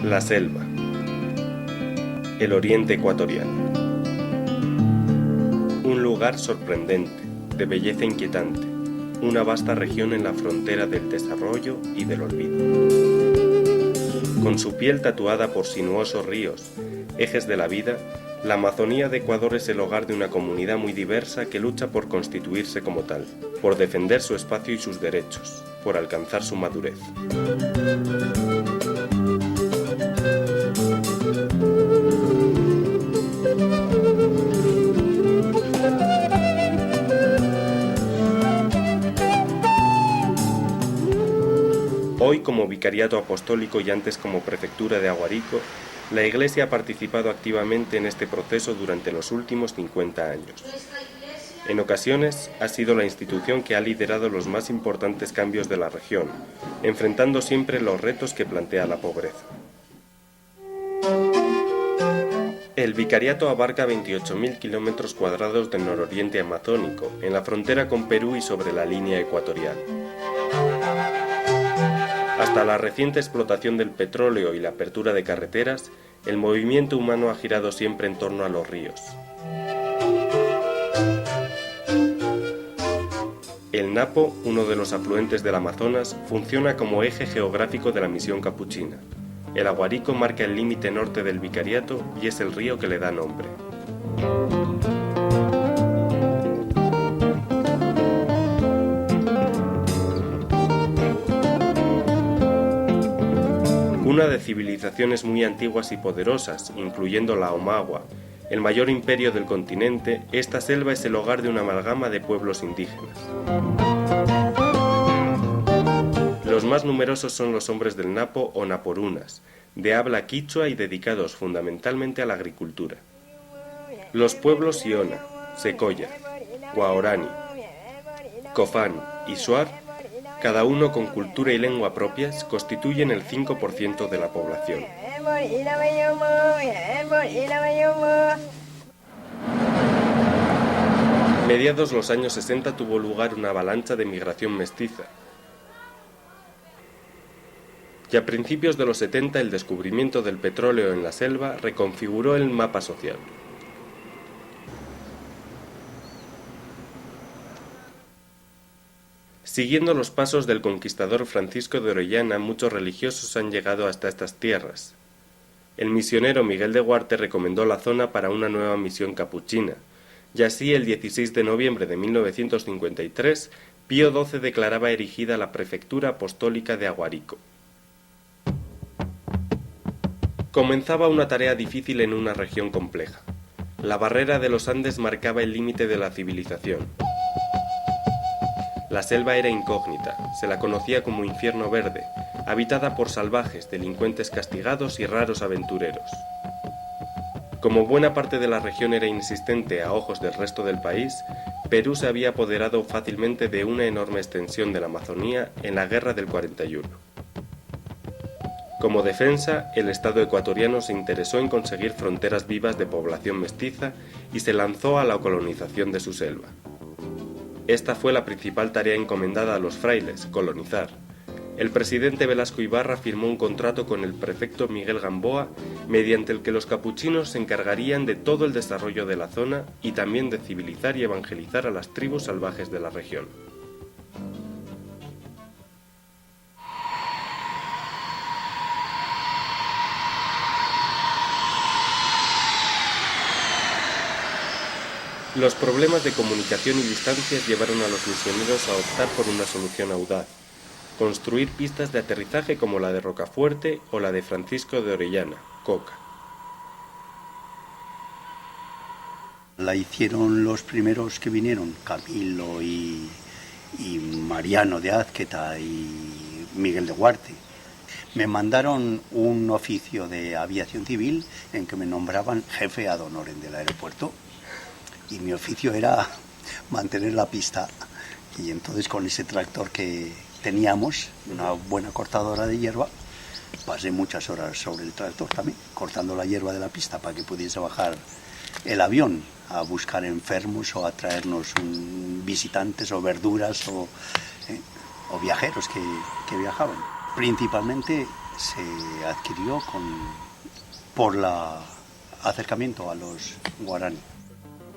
La selva. El oriente ecuatoriano. Un lugar sorprendente, de belleza inquietante, una vasta región en la frontera del desarrollo y del olvido. Con su piel tatuada por sinuosos ríos, ejes de la vida, la Amazonía de Ecuador es el hogar de una comunidad muy diversa que lucha por constituirse como tal, por defender su espacio y sus derechos, por alcanzar su madurez. Hoy, como vicariato apostólico y antes como prefectura de Aguarico, la Iglesia ha participado activamente en este proceso durante los últimos 50 años. En ocasiones, ha sido la institución que ha liderado los más importantes cambios de la región, enfrentando siempre los retos que plantea la pobreza. El vicariato abarca 28.000 kilómetros cuadrados del nororiente amazónico, en la frontera con Perú y sobre la línea ecuatorial. Hasta la reciente explotación del petróleo y la apertura de carreteras, el movimiento humano ha girado siempre en torno a los ríos. El Napo, uno de los afluentes del Amazonas, funciona como eje geográfico de la misión capuchina. El Aguarico marca el límite norte del vicariato y es el río que le da nombre. Cuna de civilizaciones muy antiguas y poderosas, incluyendo la Omagua, el mayor imperio del continente, esta selva es el hogar de una amalgama de pueblos indígenas. Los más numerosos son los hombres del Napo o naporunas, de habla quichua y dedicados fundamentalmente a la agricultura. Los pueblos Iona, Secoya, Guaorani, Cofán y Shuar, cada uno con cultura y lengua propias, constituyen el 5% de la población. Mediados los años 60 tuvo lugar una avalancha de migración mestiza. Y a principios de los 70 el descubrimiento del petróleo en la selva reconfiguró el mapa social. Siguiendo los pasos del conquistador Francisco de Orellana, muchos religiosos han llegado hasta estas tierras. El misionero Miguel de Huarte recomendó la zona para una nueva misión capuchina, y así el 16 de noviembre de 1953, Pío XII declaraba erigida la prefectura apostólica de Aguarico. Comenzaba una tarea difícil en una región compleja. La barrera de los Andes marcaba el límite de la civilización. La selva era incógnita, se la conocía como infierno verde, habitada por salvajes, delincuentes castigados y raros aventureros. Como buena parte de la región era inexistente a ojos del resto del país, Perú se había apoderado fácilmente de una enorme extensión de la Amazonía en la Guerra del 41. Como defensa, el Estado ecuatoriano se interesó en conseguir fronteras vivas de población mestiza y se lanzó a la colonización de su selva. Esta fue la principal tarea encomendada a los frailes, colonizar. El presidente Velasco Ibarra firmó un contrato con el prefecto Miguel Gamboa, mediante el que los capuchinos se encargarían de todo el desarrollo de la zona y también de civilizar y evangelizar a las tribus salvajes de la región. Los problemas de comunicación y distancias llevaron a los misioneros a optar por una solución audaz: construir pistas de aterrizaje como la de Rocafuerte o la de Francisco de Orellana, Coca. La hicieron los primeros que vinieron, Camilo y Mariano de Azqueta y Miguel de Huarte. Me mandaron un oficio de aviación civil en que me nombraban jefe ad honorem del aeropuerto. Y mi oficio era mantener la pista. Y entonces con ese tractor que teníamos, una buena cortadora de hierba, pasé muchas horas sobre el tractor también, cortando la hierba de la pista para que pudiese bajar el avión a buscar enfermos o a traernos visitantes o verduras o viajeros que viajaban. Principalmente se adquirió por el acercamiento a los guaraní.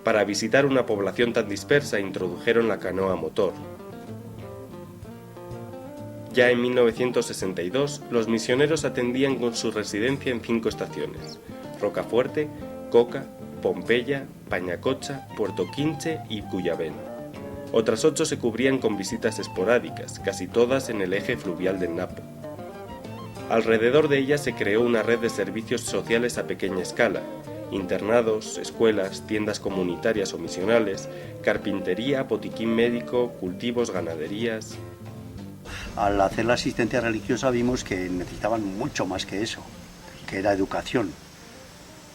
Para visitar una población tan dispersa introdujeron la canoa a motor. Ya en 1962, los misioneros atendían con su residencia en 5 estaciones: Rocafuerte, Coca, Pompeya, Pañacocha, Puerto Quinche y Cuyabén. Otras 8 se cubrían con visitas esporádicas, casi todas en el eje fluvial del Napo. Alrededor de ellas se creó una red de servicios sociales a pequeña escala: internados, escuelas, tiendas comunitarias o misionales, carpintería, botiquín médico, cultivos, ganaderías. Al hacer la asistencia religiosa vimos que necesitaban mucho más que eso, que era educación.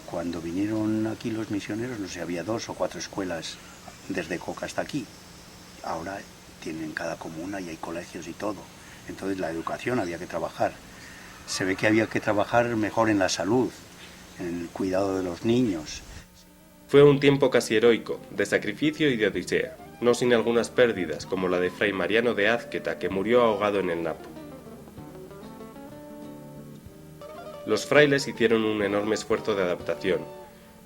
Cuando vinieron aquí los misioneros, no sé, había 2 o 4 escuelas desde Coca hasta aquí. Ahora tienen cada comuna y hay colegios y todo. Entonces la educación había que trabajar. Se ve que había que trabajar mejor en la salud, en el cuidado de los niños. Fue un tiempo casi heroico, de sacrificio y de odisea, no sin algunas pérdidas, como la de Fray Mariano de Azqueta, que murió ahogado en el Napo. Los frailes hicieron un enorme esfuerzo de adaptación.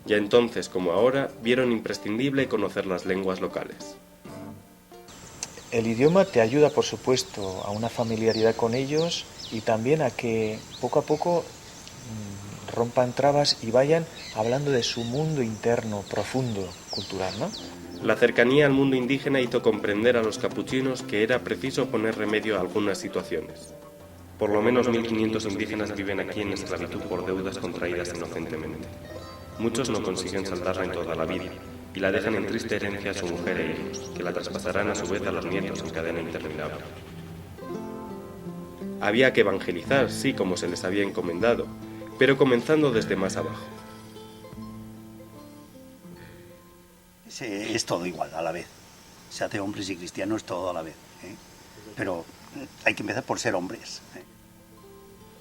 Ya entonces, como ahora, vieron imprescindible conocer las lenguas locales. El idioma te ayuda, por supuesto, a una familiaridad con ellos y también a que poco a poco rompan trabas y vayan hablando de su mundo interno, profundo, cultural, ¿no? La cercanía al mundo indígena hizo comprender a los capuchinos que era preciso poner remedio a algunas situaciones. Por lo menos 1.500 indígenas viven aquí en esclavitud por deudas contraídas inocentemente. Muchos no consiguen saldarla en toda la vida y la dejan en triste herencia a su mujer e hijos, que la traspasarán a su vez a los nietos en cadena interminable. Había que evangelizar, sí, como se les había encomendado, pero comenzando desde más abajo. Es todo igual a la vez. Se hace hombres y cristianos todo a la vez, ¿eh? Pero hay que empezar por ser hombres, ¿eh?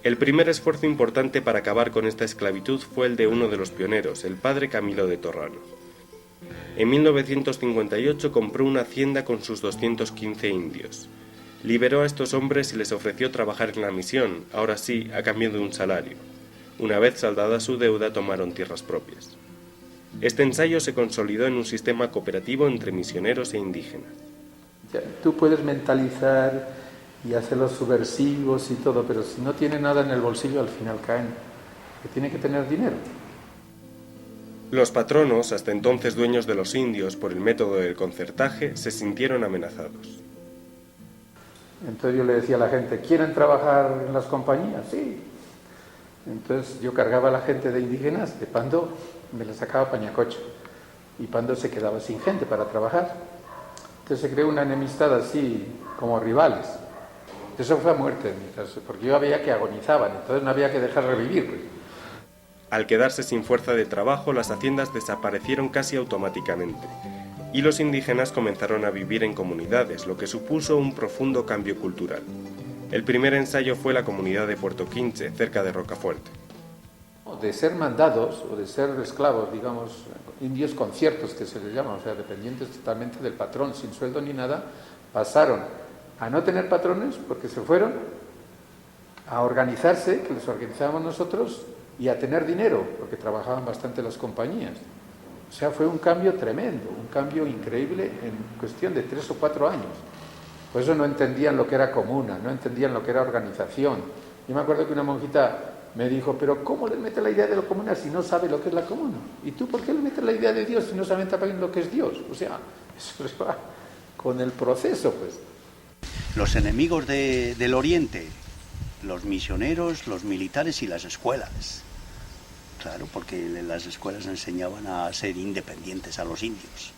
El primer esfuerzo importante para acabar con esta esclavitud fue el de uno de los pioneros, el padre Camilo de Torrano. En 1958 compró una hacienda con sus 215 indios. Liberó a estos hombres y les ofreció trabajar en la misión, ahora sí, a cambio de un salario. Una vez saldada su deuda, tomaron tierras propias. Este ensayo se consolidó en un sistema cooperativo entre misioneros e indígenas. Tú puedes mentalizar y hacerlos subversivos y todo, pero si no tiene nada en el bolsillo, al final caen. Que tiene que tener dinero. Los patronos, hasta entonces dueños de los indios por el método del concertaje, se sintieron amenazados. Entonces yo le decía a la gente, ¿quieren trabajar en las compañías? Sí. Entonces yo cargaba a la gente de indígenas, de Pando me la sacaba a Pañacocha, y Pando se quedaba sin gente para trabajar. Entonces se creó una enemistad así, como rivales. Eso fue a muerte, porque yo veía que agonizaban, entonces no había que dejar revivir, pues. Al quedarse sin fuerza de trabajo, las haciendas desaparecieron casi automáticamente, y los indígenas comenzaron a vivir en comunidades, lo que supuso un profundo cambio cultural. El primer ensayo fue la comunidad de Puerto Quinche, cerca de Rocafuerte. De ser mandados o de ser esclavos, digamos, indios conciertos que se les llama, o sea, dependientes totalmente del patrón, sin sueldo ni nada, pasaron a no tener patrones porque se fueron a organizarse, que les organizábamos nosotros, y a tener dinero, porque trabajaban bastante las compañías. O sea, fue un cambio tremendo, un cambio increíble en cuestión de 3 o 4 años. Por eso no entendían lo que era comuna, no entendían lo que era organización. Yo me acuerdo que una monjita me dijo, pero ¿cómo le mete la idea de la comuna si no sabe lo que es la comuna? ¿Y tú por qué le metes la idea de Dios si no saben también lo que es Dios? O sea, eso se va con el proceso, pues. Los enemigos del Oriente, los misioneros, los militares y las escuelas. Claro, porque las escuelas enseñaban a ser independientes a los indios.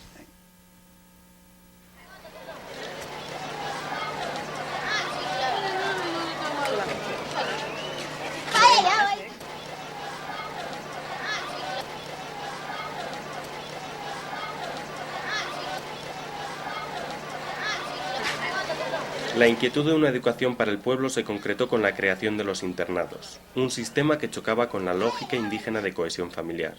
La inquietud de una educación para el pueblo se concretó con la creación de los internados, un sistema que chocaba con la lógica indígena de cohesión familiar.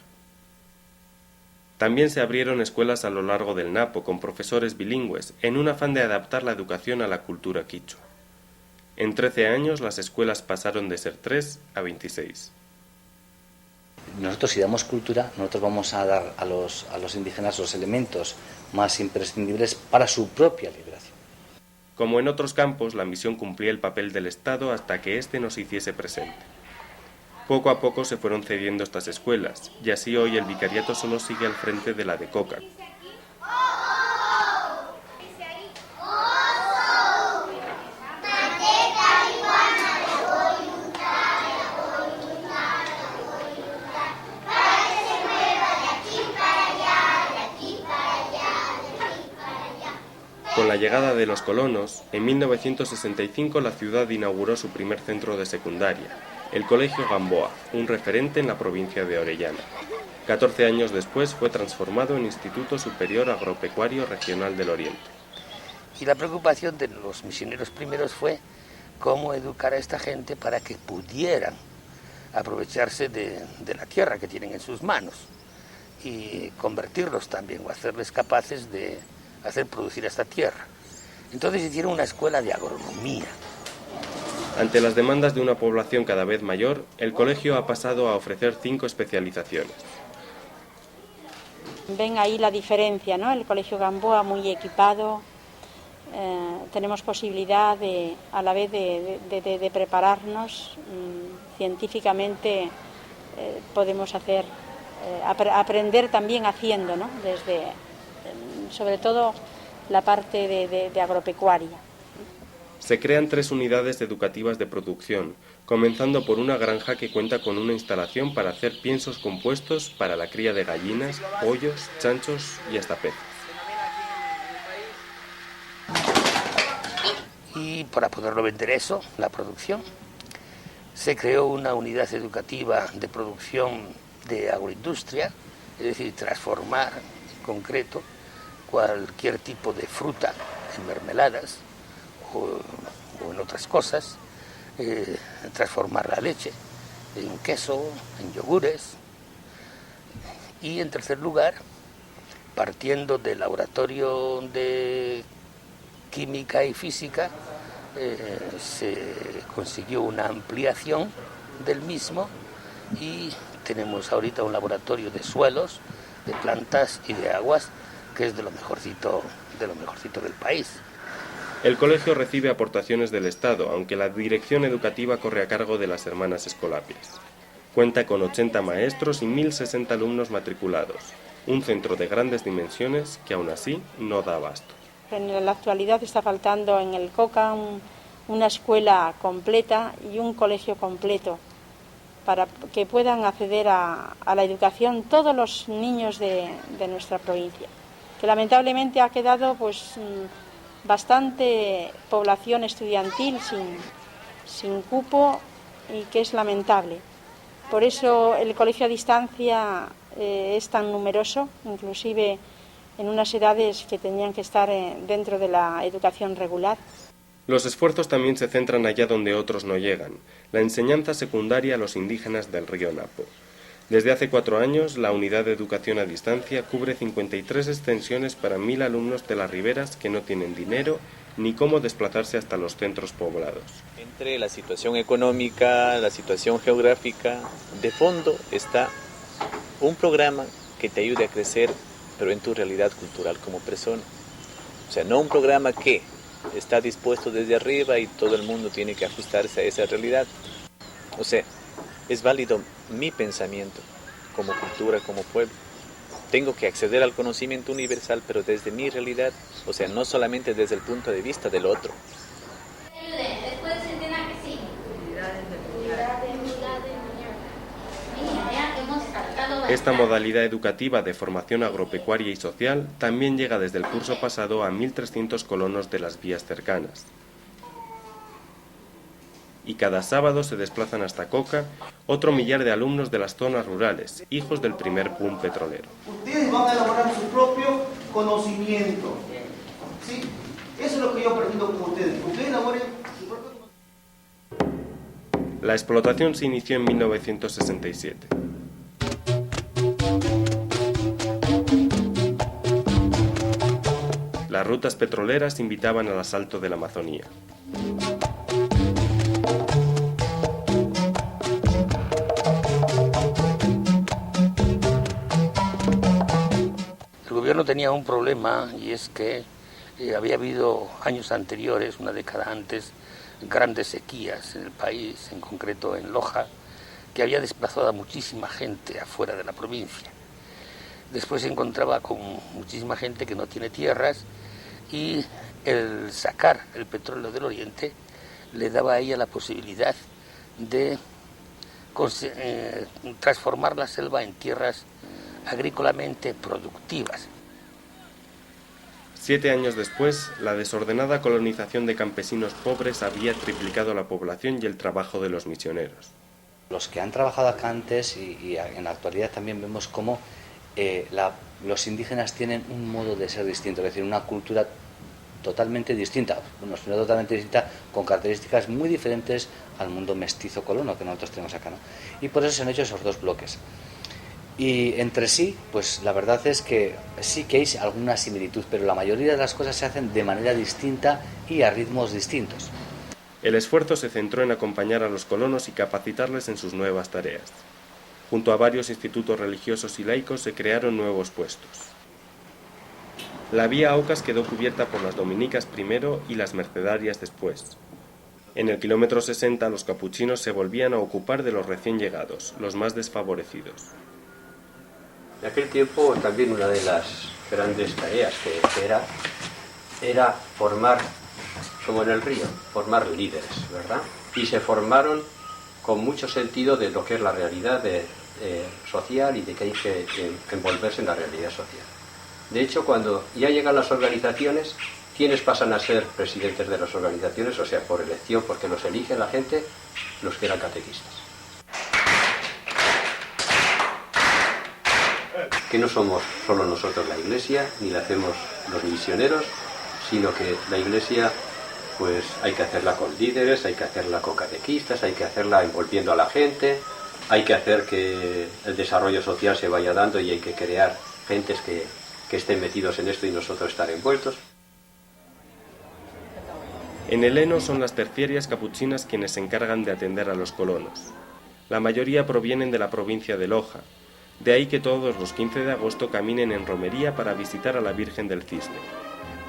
También se abrieron escuelas a lo largo del Napo con profesores bilingües, en un afán de adaptar la educación a la cultura quichua. En 13 años las escuelas pasaron de ser 3 a 26. Nosotros, si damos cultura, nosotros vamos a dar a los indígenas los elementos más imprescindibles para su propia liberación. Como en otros campos, la misión cumplía el papel del Estado hasta que éste no se hiciese presente. Poco a poco se fueron cediendo estas escuelas, y así hoy el vicariato solo sigue al frente de la de Coca. Con la llegada de los colonos, en 1965 la ciudad inauguró su primer centro de secundaria, el Colegio Gamboa, un referente en la provincia de Orellana. 14 años después fue transformado en Instituto Superior Agropecuario Regional del Oriente. Y la preocupación de los misioneros primeros fue cómo educar a esta gente para que pudieran aprovecharse de la tierra que tienen en sus manos y convertirlos también o hacerles capaces de hacer producir esta tierra. Entonces hicieron una escuela de agronomía. Ante las demandas de una población cada vez mayor, el colegio ha pasado a ofrecer 5 especializaciones. Ven ahí la diferencia, ¿no? El Colegio Gamboa muy equipado, tenemos posibilidad a la vez de prepararnos científicamente, podemos aprender también haciendo, ¿no? Sobre todo la parte de agropecuaria. Se crean 3 unidades educativas de producción, comenzando por una granja que cuenta con una instalación para hacer piensos compuestos para la cría de gallinas, pollos, chanchos y hasta peces. Y para poderlo vender eso, la producción, se creó una unidad educativa de producción de agroindustria, es decir, transformar en concreto cualquier tipo de fruta en mermeladas o en otras cosas, transformar la leche en queso, en yogures. Y en tercer lugar, partiendo del laboratorio de química y física, se consiguió una ampliación del mismo y tenemos ahorita un laboratorio de suelos, de plantas y de aguas que es de lo mejorcito del país. El colegio recibe aportaciones del Estado, aunque la dirección educativa corre a cargo de las hermanas Escolapias. Cuenta con 80 maestros y 1.060 alumnos matriculados, un centro de grandes dimensiones que aún así no da abasto. En la actualidad está faltando en el COCA una escuela completa y un colegio completo para que puedan acceder a la educación todos los niños de nuestra provincia, que lamentablemente ha quedado pues bastante población estudiantil sin cupo y que es lamentable. Por eso el colegio a distancia es tan numeroso, inclusive en unas edades que tenían que estar dentro de la educación regular. Los esfuerzos también se centran allá donde otros no llegan, la enseñanza secundaria a los indígenas del río Napo. Desde hace 4 años, la unidad de educación a distancia cubre 53 extensiones para 1.000 alumnos de las riberas que no tienen dinero ni cómo desplazarse hasta los centros poblados. Entre la situación económica, la situación geográfica, de fondo está un programa que te ayude a crecer, pero en tu realidad cultural como persona. O sea, no un programa que está dispuesto desde arriba y todo el mundo tiene que ajustarse a esa realidad. O sea, es válido mi pensamiento como cultura, como pueblo. Tengo que acceder al conocimiento universal, pero desde mi realidad, o sea, no solamente desde el punto de vista del otro. Esta modalidad educativa de formación agropecuaria y social también llega desde el curso pasado a 1.300 colonos de las vías cercanas. Y cada sábado se desplazan hasta Coca otro millar de alumnos de las zonas rurales, hijos del primer boom petrolero. Ustedes van a elaborar su propio conocimiento. ¿Sí? Eso es lo que yo pretendo con ustedes. Ustedes elaboren su propio conocimiento. La explotación se inició en 1967. Las rutas petroleras invitaban al asalto de la Amazonía. pueblo tenía un problema, y es que había habido años anteriores, una década antes, grandes sequías en el país, en concreto en Loja, que había desplazado a muchísima gente afuera de la provincia. Después se encontraba con muchísima gente que no tiene tierras, y el sacar el petróleo del oriente le daba a ella la posibilidad de transformar la selva en tierras agrícolamente productivas. 7 años después, la desordenada colonización de campesinos pobres había triplicado la población y el trabajo de los misioneros. Los que han trabajado acá antes y en la actualidad también vemos cómo los indígenas tienen un modo de ser distinto, es decir, una cultura totalmente distinta, con características muy diferentes al mundo mestizo colono que nosotros tenemos acá, ¿no? Y por eso se han hecho esos dos bloques. Y entre sí, pues la verdad es que sí que hay alguna similitud, pero la mayoría de las cosas se hacen de manera distinta y a ritmos distintos. El esfuerzo se centró en acompañar a los colonos y capacitarles en sus nuevas tareas. Junto a varios institutos religiosos y laicos se crearon nuevos puestos. La vía Aucas quedó cubierta por las dominicas primero y las mercedarias después. En el kilómetro 60 los capuchinos se volvían a ocupar de los recién llegados, los más desfavorecidos. En aquel tiempo también una de las grandes tareas que era formar, como en el río, formar líderes, ¿verdad? Y se formaron con mucho sentido de lo que es la realidad social y de que hay que envolverse en la realidad social. De hecho, cuando ya llegan las organizaciones, ¿quiénes pasan a ser presidentes de las organizaciones? O sea, por elección, porque los elige la gente, los que eran catequistas. Que no somos solo nosotros la Iglesia, ni la hacemos los misioneros, sino que la Iglesia pues hay que hacerla con líderes, hay que hacerla con catequistas, hay que hacerla envolviendo a la gente, hay que hacer que el desarrollo social se vaya dando y hay que crear gentes que estén metidos en esto y nosotros estar envueltos. En el Eno son las terciarias capuchinas quienes se encargan de atender a los colonos. La mayoría provienen de la provincia de Loja, de ahí que todos los 15 de agosto caminen en romería para visitar a la Virgen del Cisne.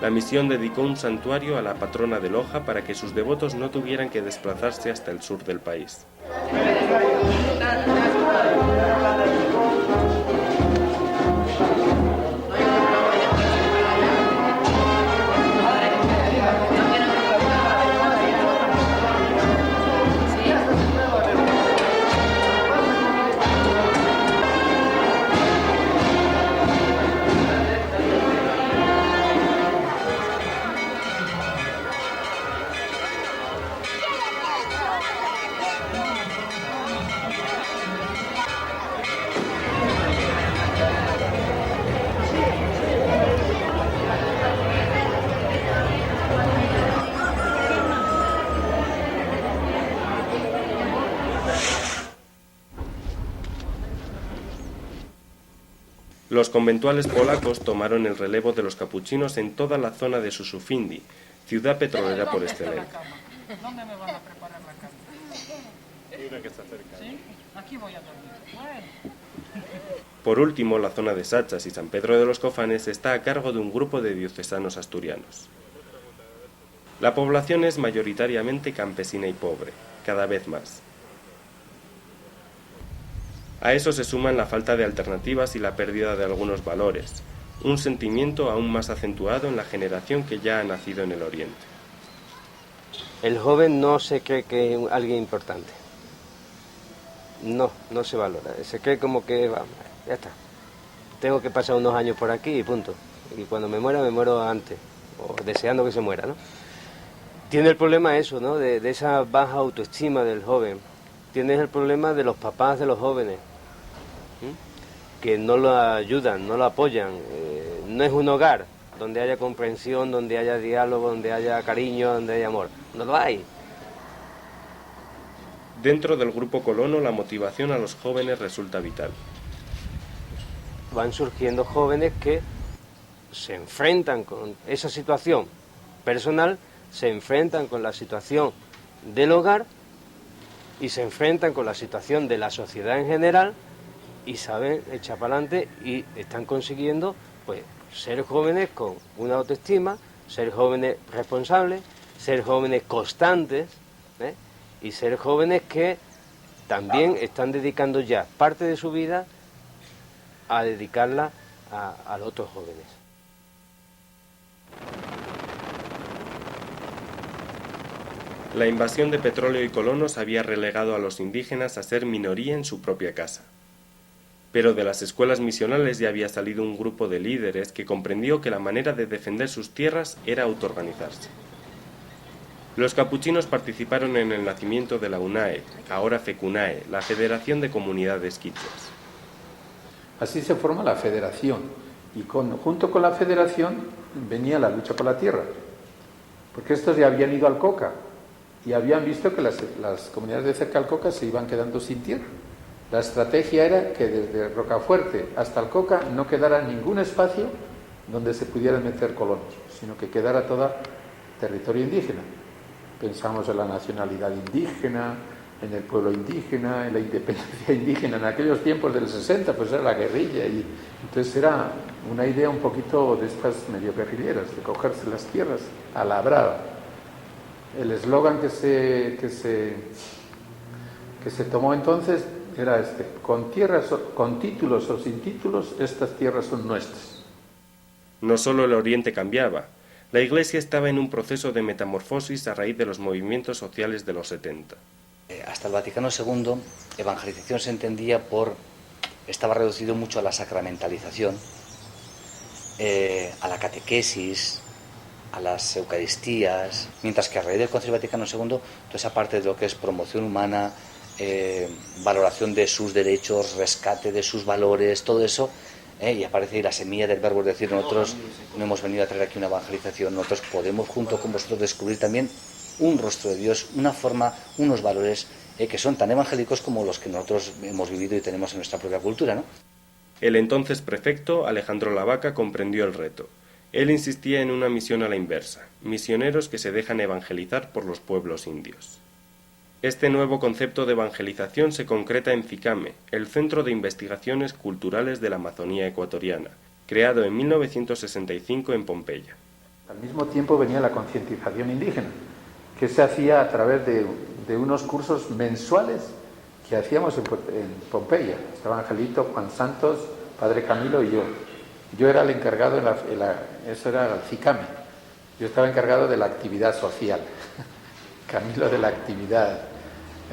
La misión dedicó un santuario a la patrona de Loja para que sus devotos no tuvieran que desplazarse hasta el sur del país. Los conventuales polacos tomaron el relevo de los capuchinos en toda la zona de Susufindi, ciudad petrolera por excelencia. ¿Dónde me van a preparar la cama? Una que está cerca. ¿Sí? Aquí voy a dormir. Bueno. Por último, la zona de Sachas y San Pedro de los Cofanes está a cargo de un grupo de diocesanos asturianos. La población es mayoritariamente campesina y pobre, cada vez más. A eso se suman la falta de alternativas y la pérdida de algunos valores, un sentimiento aún más acentuado en la generación que ya ha nacido en el Oriente. El joven no se cree que es alguien importante. No se valora. Se cree como que, vamos, ya está. Tengo que pasar unos años por aquí y punto. Y cuando me muero antes, o deseando que se muera, ¿no? Tiene el problema eso, ¿no? De esa baja autoestima del joven. Tienes el problema de los papás de los jóvenes, que no lo ayudan, no lo apoyan. No es un hogar donde haya comprensión, donde haya diálogo, donde haya cariño, donde haya amor. No lo hay. Dentro del grupo colono, la motivación a los jóvenes resulta vital. Van surgiendo jóvenes que se enfrentan con esa situación personal, se enfrentan con la situación del hogar y se enfrentan con la situación de la sociedad en general y saben echar para adelante y están consiguiendo pues ser jóvenes con una autoestima, ser jóvenes responsables, ser jóvenes constantes, y ser jóvenes que también están dedicando ya parte de su vida a dedicarla a los otros jóvenes. La invasión de petróleo y colonos había relegado a los indígenas a ser minoría en su propia casa. Pero de las escuelas misionales ya había salido un grupo de líderes que comprendió que la manera de defender sus tierras era autoorganizarse. Los capuchinos participaron en el nacimiento de la UNAE, ahora FECUNAE, la Federación de Comunidades Quichuas. Así se forma la federación, y junto con la federación venía la lucha por la tierra, porque estos ya habían ido al Coca y habían visto que las comunidades de cerca al Coca se iban quedando sin tierra. La estrategia era que desde Rocafuerte hasta el Coca no quedara ningún espacio donde se pudieran meter colonos, sino que quedara todo territorio indígena. Pensamos en la nacionalidad indígena, en el pueblo indígena, en la independencia indígena. En aquellos tiempos del 60 pues era la guerrilla, y entonces era una idea un poquito de estas medio guerrilleras, de cogerse las tierras a la brava. El eslogan que se tomó entonces era este: con tierras, con títulos o sin títulos, estas tierras son nuestras. No solo el Oriente cambiaba, la Iglesia estaba en un proceso de metamorfosis a raíz de los movimientos sociales de los 70. Hasta el Vaticano II, evangelización se entendía estaba reducido mucho a la sacramentalización, a la catequesis, a las eucaristías, mientras que a raíz del Concilio Vaticano II, toda esa parte de lo que es promoción humana, valoración de sus derechos, rescate de sus valores, todo eso, y aparece ahí la semilla del verbo, es decir, nosotros no hemos venido a traer aquí una evangelización, nosotros podemos junto con vosotros descubrir también un rostro de Dios, una forma, unos valores que son tan evangélicos como los que nosotros hemos vivido y tenemos en nuestra propia cultura, ¿no? El entonces prefecto, Alejandro Lavaca, comprendió el reto. Él insistía en una misión a la inversa, misioneros que se dejan evangelizar por los pueblos indios. Este nuevo concepto de evangelización se concreta en FICAME, el Centro de Investigaciones Culturales de la Amazonía Ecuatoriana, creado en 1965 en Pompeya. Al mismo tiempo venía la concientización indígena, que se hacía a través de unos cursos mensuales que hacíamos en Pompeya. Estaba Angelito, Juan Santos, Padre Camilo y yo. Yo era el encargado, eso era el FICAME. Yo estaba encargado de la actividad social, Camilo de la actividad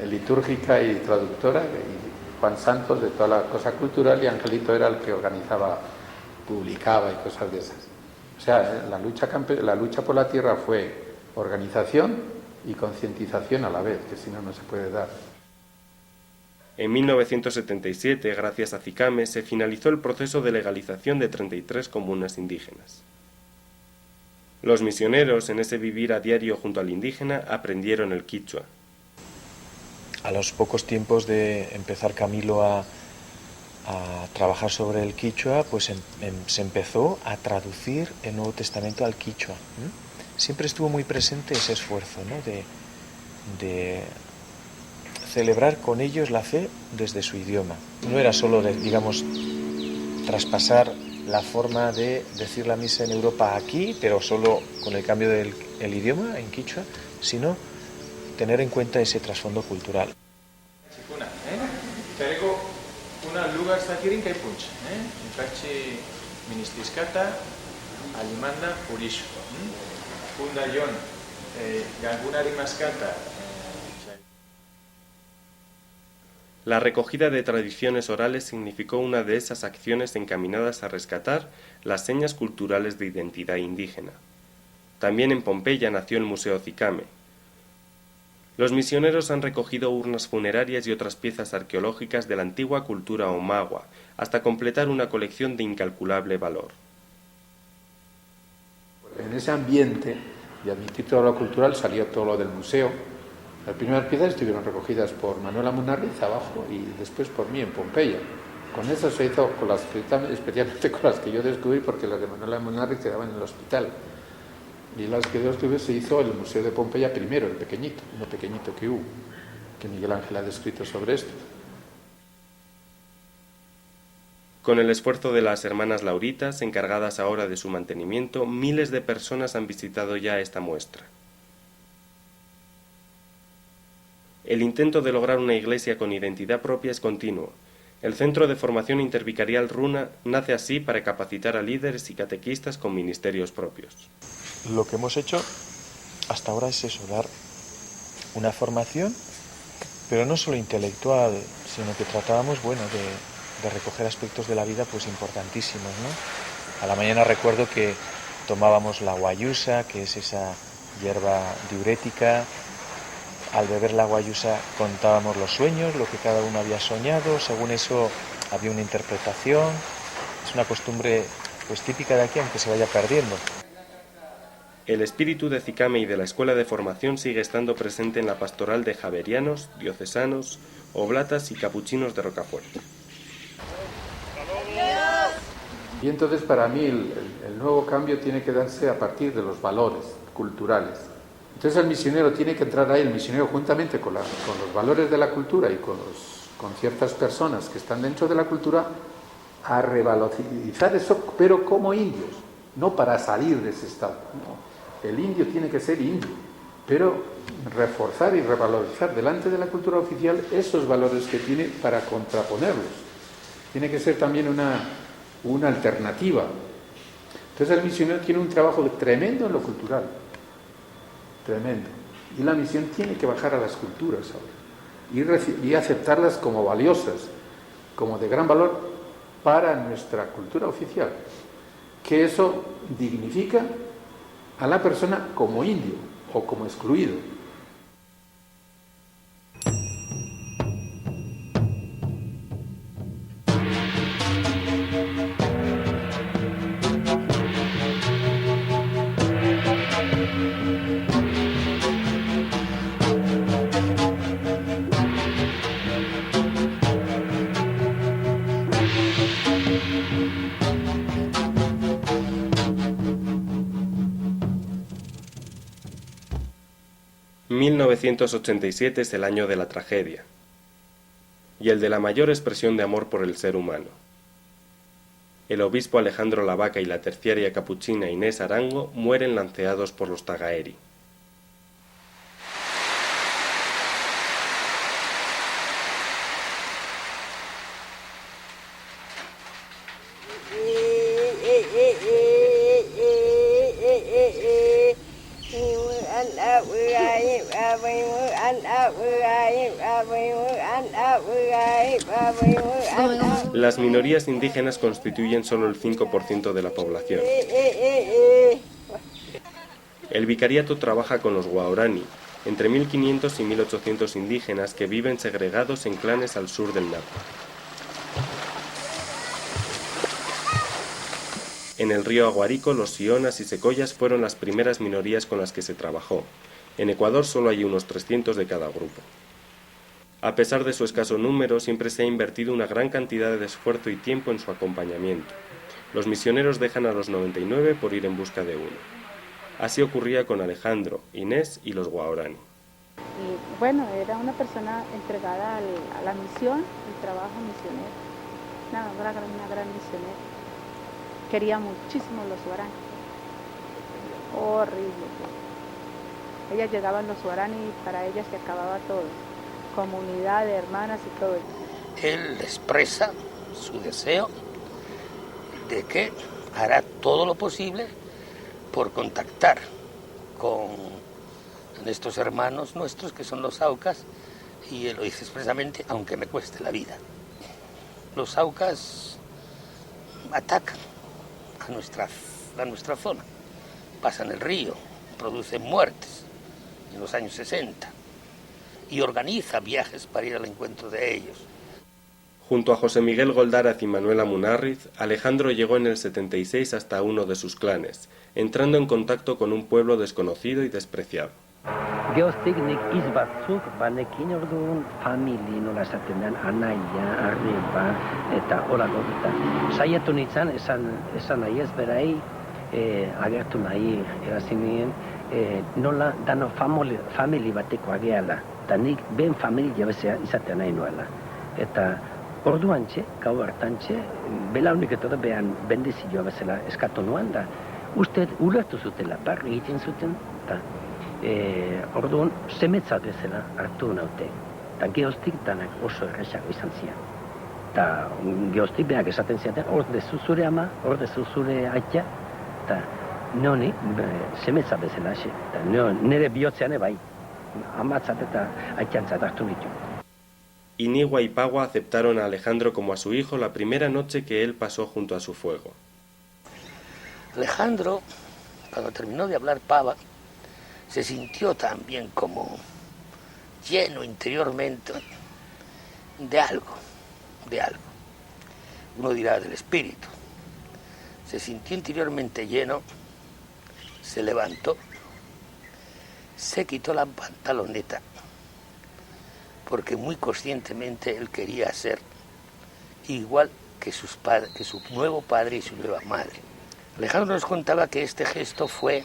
litúrgica y traductora, y Juan Santos de toda la cosa cultural, y Angelito era el que organizaba, publicaba y cosas de esas. O sea, la lucha por la tierra fue organización y concientización a la vez, que si no, no se puede dar. En 1977, gracias a FICAME, se finalizó el proceso de legalización de 33 comunas indígenas. Los misioneros, en ese vivir a diario junto al indígena, aprendieron el quichua. A los pocos tiempos de empezar Camilo a trabajar sobre el quichua, pues se empezó a traducir el Nuevo Testamento al quichua. Siempre estuvo muy presente ese esfuerzo, ¿no?, de celebrar con ellos la fe desde su idioma. No era solo, digamos, traspasar la forma de decir la misa en Europa aquí, pero solo con el cambio del idioma en quichua, sino tener en cuenta ese trasfondo cultural. Chikuna, Terego una lugar sakirin kai punch, Inkachi ministiskata alimanda purishu. Fundación Gangunari Mascata. La recogida de tradiciones orales significó una de esas acciones encaminadas a rescatar las señas culturales de identidad indígena. También en Pompeya nació el Museo Cicame. Los misioneros han recogido urnas funerarias y otras piezas arqueológicas de la antigua cultura omagua, hasta completar una colección de incalculable valor. En ese ambiente, y admitir todo lo cultural, salió todo lo del museo. Las primeras piezas estuvieron recogidas por Manuel Amunarriz abajo y después por mí en Pompeya. Con eso se hizo, especialmente con las que yo descubrí, porque las de Manuel Amunarriz quedaban en el hospital. Y las que yo descubrí se hizo el Museo de Pompeya primero, el pequeñito, uno pequeñito que hubo, que Miguel Ángel ha descrito sobre esto. Con el esfuerzo de las hermanas Lauritas, encargadas ahora de su mantenimiento, miles de personas han visitado ya esta muestra. El intento de lograr una iglesia con identidad propia es continuo. El Centro de Formación Intervicarial Runa nace así para capacitar a líderes y catequistas con ministerios propios. Lo que hemos hecho hasta ahora es eso, dar una formación, pero no solo intelectual, sino que tratábamos, de recoger aspectos de la vida pues importantísimos, ¿no? A la mañana recuerdo que tomábamos la guayusa, que es esa hierba diurética. Al beber la guayusa contábamos los sueños, lo que cada uno había soñado, según eso había una interpretación. Es una costumbre pues típica de aquí, aunque se vaya perdiendo. El espíritu de Cicame y de la Escuela de Formación sigue estando presente en la pastoral de javerianos, diocesanos, oblatas y capuchinos de Rocafuerte. Y entonces para mí el nuevo cambio tiene que darse a partir de los valores culturales. Entonces el misionero tiene que entrar ahí, el misionero juntamente con los valores de la cultura y con ciertas personas que están dentro de la cultura, a revalorizar eso, pero como indios, no para salir de ese estado. No. El indio tiene que ser indio, pero reforzar y revalorizar delante de la cultura oficial esos valores que tiene para contraponerlos. Tiene que ser también una alternativa. Entonces el misionero tiene un trabajo tremendo en lo cultural. Tremendo. Y la misión tiene que bajar a las culturas ahora y aceptarlas como valiosas, como de gran valor para nuestra cultura oficial. Que eso dignifica a la persona como indio o como excluido. ...1987 es el año de la tragedia y el de la mayor expresión de amor por el ser humano. El obispo Alejandro Lavaca y la terciaria capuchina Inés Arango mueren lanceados por los Tagaeri. Las minorías indígenas constituyen solo el 5% de la población. El vicariato trabaja con los guaorani, entre 1500 y 1800 indígenas que viven segregados en clanes al sur del Napo. En el río Aguarico, los sionas y secoyas fueron las primeras minorías con las que se trabajó. En Ecuador solo hay unos 300 de cada grupo. A pesar de su escaso número, siempre se ha invertido una gran cantidad de esfuerzo y tiempo en su acompañamiento. Los misioneros dejan a los 99 por ir en busca de uno. Así ocurría con Alejandro, Inés y los guaorani. Y bueno, era una persona entregada a la misión, el trabajo misionero. Una gran misionera. Quería muchísimo los guaraní. Horrible. Ellas llegaban los guaraní y para ellas se acababa todo. Comunidad de hermanas y todo eso. Él expresa su deseo de que hará todo lo posible por contactar con estos hermanos nuestros que son los aucas, y él lo dice expresamente, aunque me cueste la vida. Los aucas atacan a nuestra zona, pasan el río, producen muertes en los años 60 y organiza viajes para ir al encuentro de ellos. Junto a José Miguel Goldaraz y Manuela Munarriz, Alejandro llegó en el 76 hasta uno de sus clanes, entrando en contacto con un pueblo desconocido y despreciado. Geoztignik izbatzuk banekin orduan famili nola esaten den anaia, arreba eta horako eta saiatu nintzen esan nahi ez berai agertu nahi erazin nola dano famili bateko ageala eta nik ben familia bezala izatea nahi nuela eta orduantxe, gau hartantxe, belaunik eta behan bendizioa bezala eskatu nuan, da uste ulertu zutela, bar egiten zuten, eta orduan semetzat bezala hartu naute. Eta gehoztik danak oso erresago izan zian. Eta gehoztik behak esaten ziaten, hor dezu zure ama, hor dezu zure aita, eta noni semetzat bezala, eta nire bihotzean bai, amatzat eta aitantzat hartu nitu. Inigua y Pagua aceptaron a Alejandro como a su hijo la primera noche que él pasó junto a su fuego. Alejandro, cuando terminó de hablar Pava, se sintió también como lleno interiormente de algo. Uno dirá del espíritu. Se sintió interiormente lleno, se levantó, se quitó la pantaloneta, porque muy conscientemente él quería ser igual que su nuevo padre y su nueva madre. Alejandro nos contaba que este gesto fue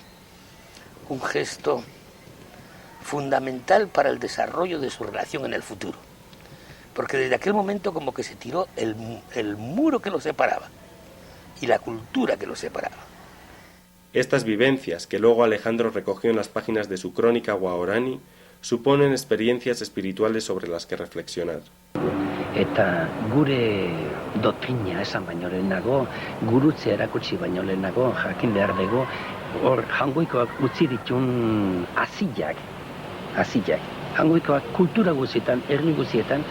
un gesto fundamental para el desarrollo de su relación en el futuro, porque desde aquel momento como que se tiró el muro que los separaba y la cultura que los separaba. Estas vivencias, que luego Alejandro recogió en las páginas de su crónica Guaorani, suponen experiencias espirituales sobre las que reflexionar. Eta gure dotrina esan baino lehenago, gurutze erakutsi baino lehenago, jakin behar dugu, hor jangoikoak utzi ditun azilak. Jangoikoak kultura guzietan, herri guzietan,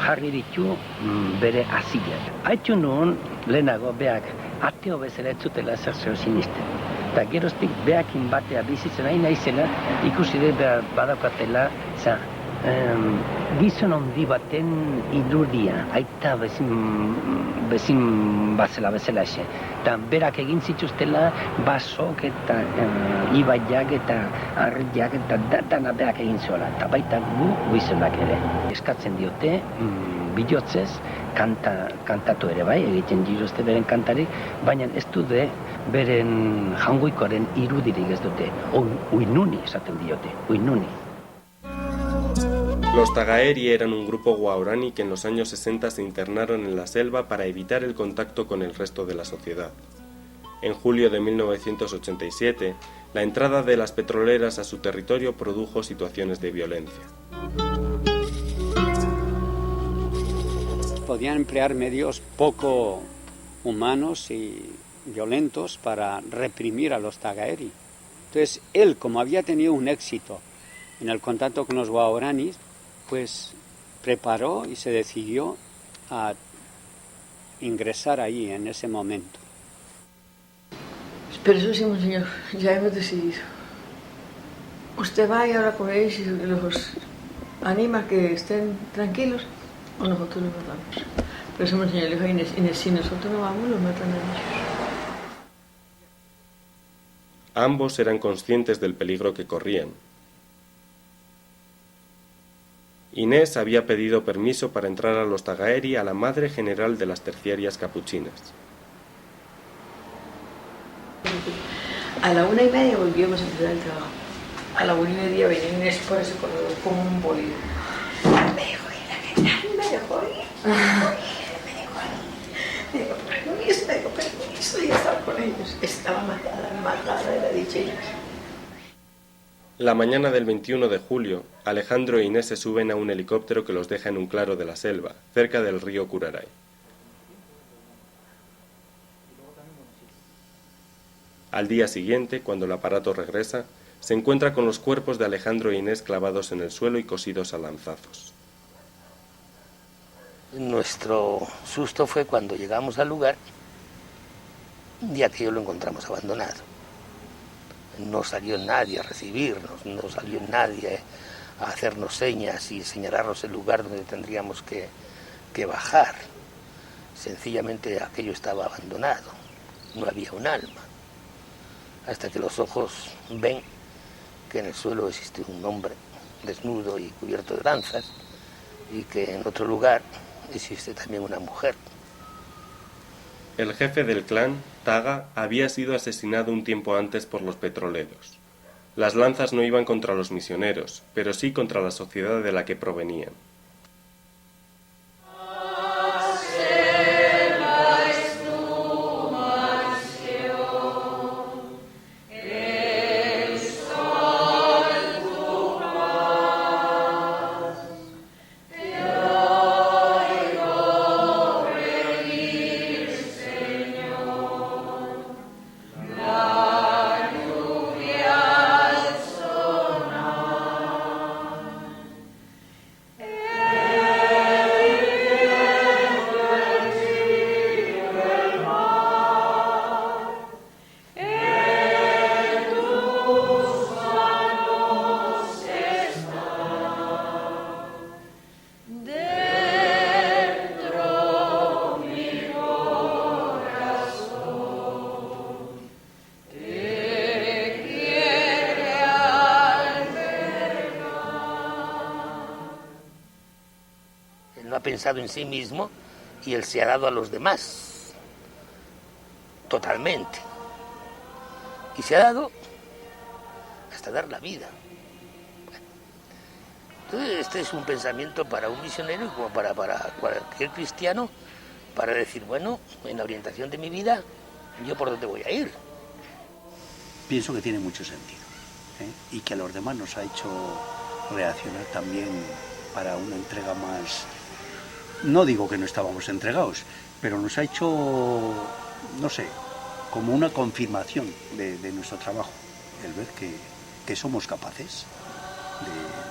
jarri ditu bere azilak. Haitu nuen lehenago behak ateo bezala ez zutela zer sinisten. Eta geroztik behakin batea bizitzen ari naizela, ikusi dut badaukatela, gizon handi baten irudia, aita bezin bazela bezala eze. Eta berak egin zituztela basok eta ibaiak eta harriak eta dana berak egin zuela. Eta baita gu gizonak ere. Eskatzen diote, bilotzez, kantatu ere bai, egiten dituzte beren kantarik, baina ez dute beren jangoikoaren irudirik ez dute. Uinuni esaten diote, uinuni. Los Tagaeri eran un grupo guaorani que en los años 60 se internaron en la selva para evitar el contacto con el resto de la sociedad. En julio de 1987, la entrada de las petroleras a su territorio produjo situaciones de violencia. Podían emplear medios poco humanos y violentos para reprimir a los Tagaeri. Entonces, él, como había tenido un éxito en el contacto con los guaoranis, pues preparó y se decidió a ingresar ahí en ese momento. Pero eso sí, monseñor, ya hemos decidido. Usted va y habla con ellos y los anima a que estén tranquilos, o nosotros los matamos. Pero eso, monseñor, le dijo a Inés, si nosotros no vamos, los matan a ellos. Ambos eran conscientes del peligro que corrían. Inés había pedido permiso para entrar a los Tagaeri a la madre general de las terciarias capuchinas. A la 1:30 volvíamos a empezar el trabajo. A la 1:30 venía Inés por ese corredor como un bolido. Me dejó ir, me dejó ir. Me dijo, permiso, y estaba con ellos. Estaba matada de la dicha ellos. La mañana del 21 de julio, Alejandro e Inés se suben a un helicóptero que los deja en un claro de la selva, cerca del río Curaray. Al día siguiente, cuando el aparato regresa, se encuentra con los cuerpos de Alejandro e Inés clavados en el suelo y cosidos a lanzazos. Nuestro susto fue cuando llegamos al lugar y aquello lo encontramos abandonado. No salió nadie a recibirnos, no salió nadie a hacernos señas y señalarnos el lugar donde tendríamos que bajar. Sencillamente aquello estaba abandonado, no había un alma. Hasta que los ojos ven que en el suelo existe un hombre desnudo y cubierto de lanzas y que en otro lugar existe también una mujer. El jefe del clan, Taga, había sido asesinado un tiempo antes por los petroleros. Las lanzas no iban contra los misioneros, pero sí contra la sociedad de la que provenían. Él no ha pensado en sí mismo y él se ha dado a los demás, totalmente. Y se ha dado hasta dar la vida. Entonces, este es un pensamiento para un misionero y como para cualquier cristiano, para decir, bueno, en la orientación de mi vida, ¿yo por dónde voy a ir? Pienso que tiene mucho sentido, y que a los demás nos ha hecho reaccionar también para una entrega más... No digo que no estábamos entregados, pero nos ha hecho, no sé, como una confirmación de nuestro trabajo, el ver que somos capaces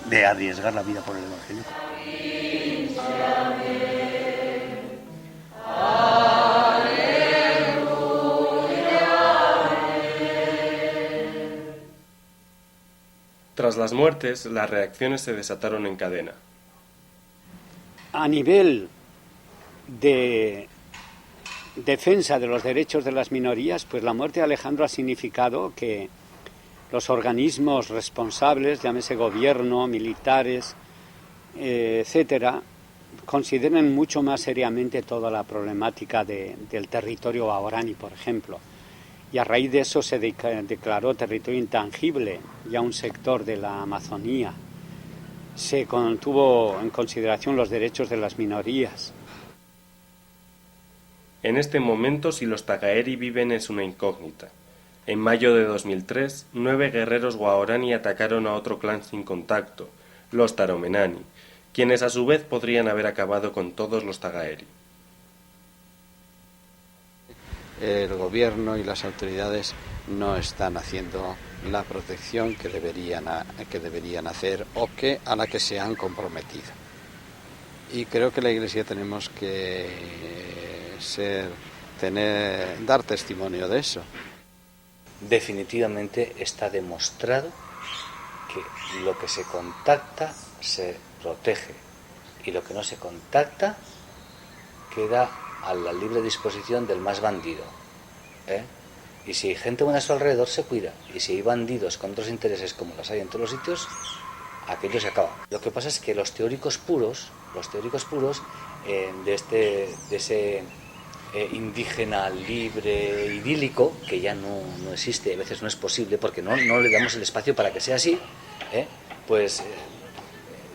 de arriesgar la vida por el Evangelio. Tras las muertes, las reacciones se desataron en cadena. A nivel de defensa de los derechos de las minorías, pues la muerte de Alejandro ha significado que los organismos responsables, llámese gobierno, militares, etcétera, consideren mucho más seriamente toda la problemática del territorio guaraní, por ejemplo. Y a raíz de eso se declaró territorio intangible ya un sector de la Amazonía. Se tuvo en consideración los derechos de las minorías. En este momento, si los Tagaeri viven es una incógnita. En mayo de 2003, 9 guerreros guaraní atacaron a otro clan sin contacto, los Taromenani, quienes a su vez podrían haber acabado con todos los Tagaeri. El gobierno y las autoridades no están haciendo la protección que deberían hacer o a la que se han comprometido. Y creo que la Iglesia tenemos que dar testimonio de eso. Definitivamente está demostrado que lo que se contacta se protege y lo que no se contacta queda a la libre disposición del más bandido. Y si hay gente buena a su alrededor, se cuida. Y si hay bandidos con otros intereses, como los hay en todos los sitios, aquello se acaba. Lo que pasa es que los teóricos puros de ese indígena libre, idílico, que ya no existe, a veces no es posible, porque no le damos el espacio para que sea así,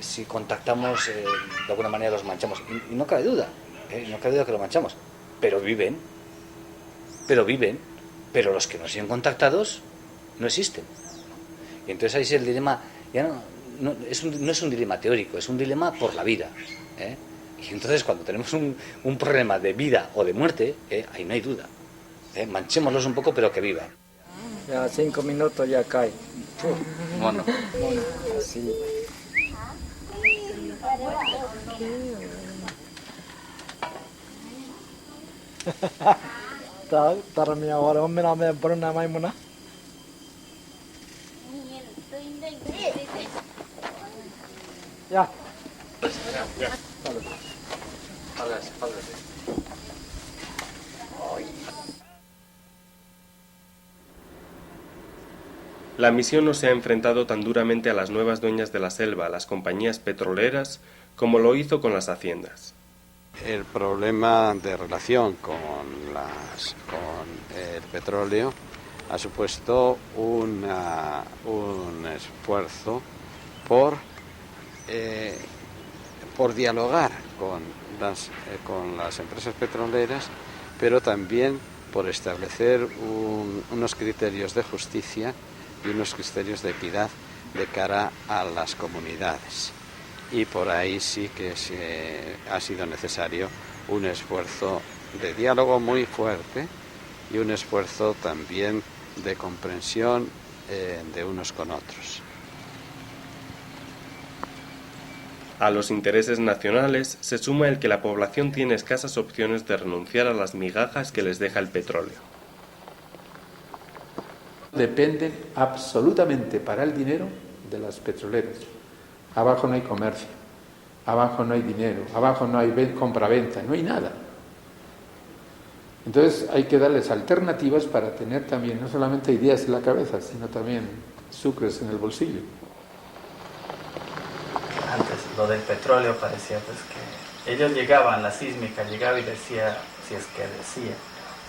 si contactamos, de alguna manera los manchamos. Y no cabe duda, no cabe duda que los manchamos, pero viven, pero los que no siguen contactados no existen. Y entonces ahí es el dilema, ya no es un dilema teórico, es un dilema por la vida, Y entonces cuando tenemos un problema de vida o de muerte, ahí no hay duda. Manchémoslos un poco, pero que vivan. Ya 5 minutos ya cae. Bueno. Así. Tarmi ahora mira me bruna maimuna. Ya. La misión no se ha enfrentado tan duramente a las nuevas dueñas de la selva, las compañías petroleras, como lo hizo con las haciendas. El problema de relación con el petróleo ha supuesto un esfuerzo por dialogar con las empresas petroleras, pero también por establecer unos criterios de justicia y unos criterios de equidad de cara a las comunidades. Y por ahí sí que ha sido necesario un esfuerzo de diálogo muy fuerte y un esfuerzo también de comprensión de unos con otros. A los intereses nacionales se suma el que la población tiene escasas opciones de renunciar a las migajas que les deja el petróleo. Dependen absolutamente para el dinero de las petroleras. Abajo no hay comercio, abajo no hay dinero, abajo no hay compra-venta, no hay nada. Entonces hay que darles alternativas para tener también no solamente ideas en la cabeza, sino también sucres en el bolsillo. Antes. lo del petróleo parecía pues que ellos llegaban, la sísmica llegaba y decía, si es que decía,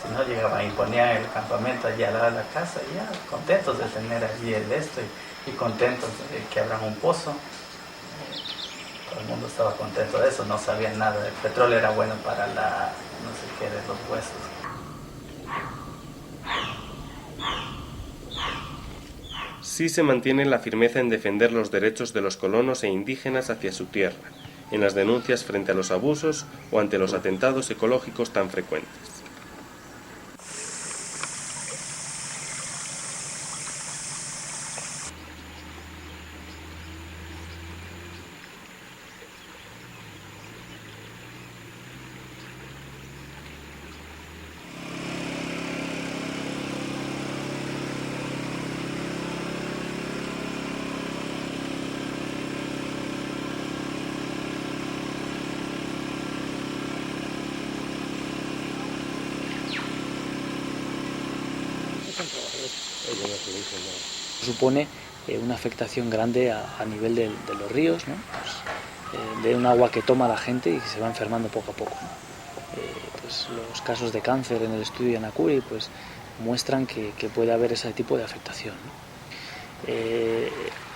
si no llegaban y ponían el campamento allí al lado de la casa, y ya contentos de tener allí el esto y contentos de que abran un pozo. Todo el mundo estaba contento de eso, no sabían nada. El petróleo era bueno para la, no sé qué, de los huesos. Sí se mantiene la firmeza en defender los derechos de los colonos e indígenas hacia su tierra, en las denuncias frente a los abusos o ante los atentados ecológicos tan frecuentes. Supone una afectación grande a nivel de los ríos, ¿no? Pues, de un agua que toma la gente y que se va enfermando poco a poco, ¿no? Pues los casos de cáncer en el estudio de Anacuri pues, muestran que puede haber ese tipo de afectación, ¿no?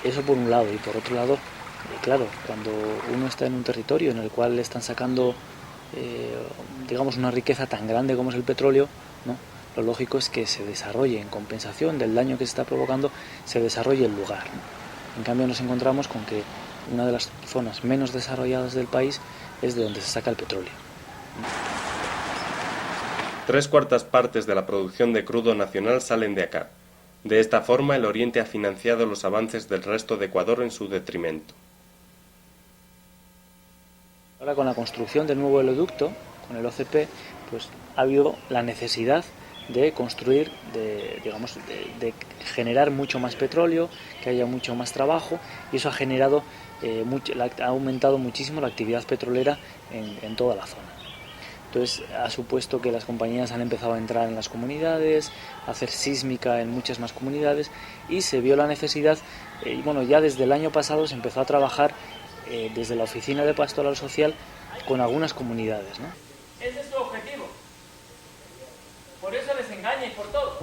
Eso por un lado, y por otro lado, claro, cuando uno está en un territorio en el cual le están sacando digamos una riqueza tan grande como es el petróleo, ¿no? Lo lógico es que se desarrolle en compensación del daño que se está provocando, se desarrolle el lugar, ¿no? En cambio nos encontramos con que una de las zonas menos desarrolladas del país es de donde se saca el petróleo. 3/4 partes de la producción de crudo nacional salen de acá. De esta forma el Oriente ha financiado los avances del resto de Ecuador en su detrimento. Ahora con la construcción del nuevo oleoducto, con el OCP, pues ha habido la necesidad de construir, de generar mucho más petróleo, que haya mucho más trabajo, y eso ha generado, ha aumentado muchísimo la actividad petrolera en toda la zona. Entonces ha supuesto que las compañías han empezado a entrar en las comunidades, a hacer sísmica en muchas más comunidades, y se vio la necesidad, y bueno, ya desde el año pasado se empezó a trabajar desde la Oficina de Pastoral Social con algunas comunidades, ¿no? Ese es su objetivo. Por eso les engaña y por todo.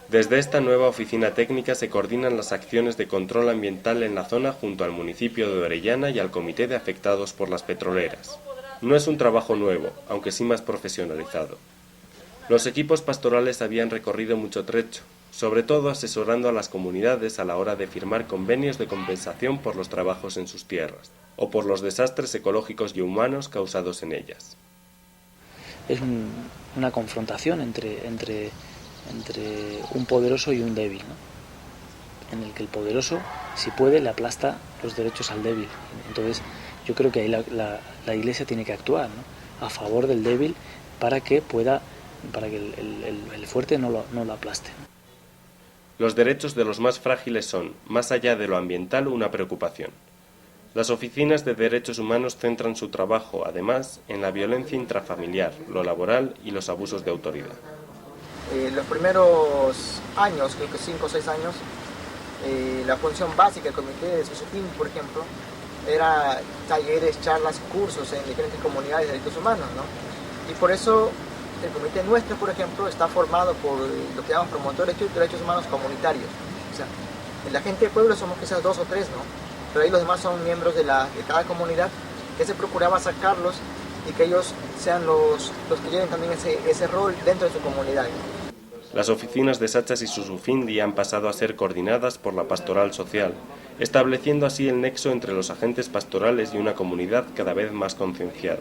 Desde esta nueva oficina técnica se coordinan las acciones de control ambiental en la zona junto al municipio de Orellana y al Comité de Afectados por las Petroleras. No es un trabajo nuevo, aunque sí más profesionalizado. Los equipos pastorales habían recorrido mucho trecho, sobre todo asesorando a las comunidades a la hora de firmar convenios de compensación por los trabajos en sus tierras, o por los desastres ecológicos y humanos causados en ellas. Es una confrontación entre un poderoso y un débil, ¿no? En el que el poderoso, si puede, le aplasta los derechos al débil. Entonces yo creo que ahí la Iglesia tiene que actuar, ¿no? A favor del débil para que el fuerte no lo aplaste. Los derechos de los más frágiles son, más allá de lo ambiental, una preocupación. Las oficinas de derechos humanos centran su trabajo, además, en la violencia intrafamiliar, lo laboral y los abusos de autoridad. Los primeros años, creo que 5 o 6 años, la función básica del comité de SOSOPIM, por ejemplo, era talleres, charlas, cursos en diferentes comunidades de derechos humanos, ¿no? Y por eso el comité nuestro, por ejemplo, está formado por lo que llamamos promotores de derechos humanos comunitarios. O sea, la gente del pueblo somos quizás 2 o 3, ¿no? Pero ahí los demás son miembros de cada comunidad, que se procuraba sacarlos y que ellos sean los que lleven también ese rol dentro de su comunidad. Las oficinas de Sachas y Susufindi han pasado a ser coordinadas por la Pastoral Social, estableciendo así el nexo entre los agentes pastorales y una comunidad cada vez más concienciada.